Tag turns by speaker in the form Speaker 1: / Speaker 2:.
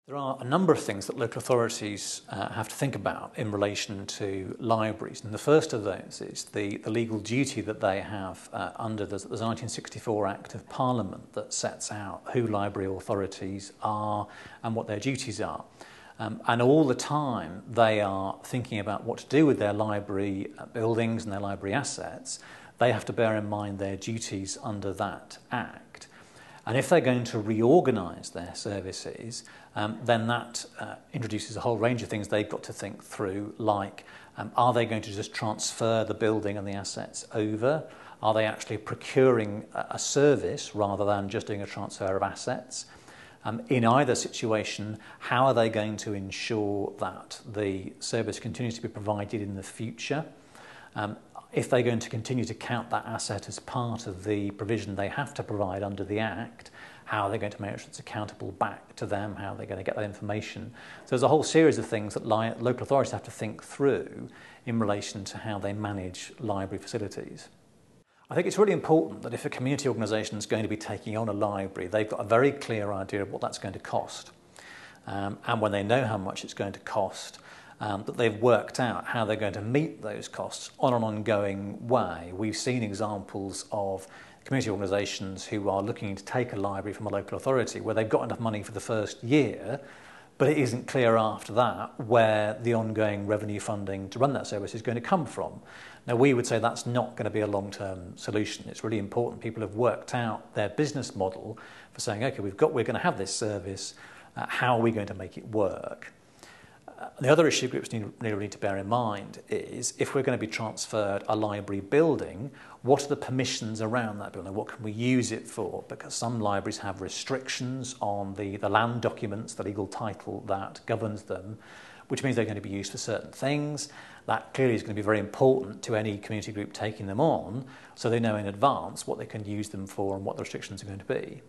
Speaker 1: There are a number of things that local authorities have to think about in relation to libraries. And the first of those is the legal duty that they have under the 1964 Act of Parliament that sets out who library authorities are and what their duties are. And all the time they are thinking about what to do with their library buildings and their library assets. They have to bear in mind their duties under that Act. And if they're going to reorganise their services, then that introduces a whole range of things they've got to think through, like are they going to just transfer the building and the assets over? Are they actually procuring a service rather than just doing a transfer of assets? In either situation, how are they going to ensure that the service continues to be provided in the future? If they're going to continue to count that asset as part of the provision they have to provide under the Act, how are they going to make sure it's accountable back to them? How are they going to get that information? So there's a whole series of things that local authorities have to think through in relation to how they manage library facilities. I think it's really important that if a community organisation is going to be taking on a library, they've got a very clear idea of what that's going to cost. And when they know how much it's going to cost, that they've worked out how they're going to meet those costs on an ongoing way. We've seen examples of community organisations who are looking to take a library from a local authority where they've got enough money for the first year, but it isn't clear after that where the ongoing revenue funding to run that service is going to come from. Now, we would say that's not going to be a long-term solution. It's really important people have worked out their business model for saying, okay, we're going to have this service, how are we going to make it work? The other issue groups need to bear in mind is if we're going to be transferred a library building, what are the permissions around that building? What can we use it for? Because some libraries have restrictions on the land documents, the legal title that governs them, which means they're going to be used for certain things. That clearly is going to be very important to any community group taking them on, so they know in advance what they can use them for and what the restrictions are going to be.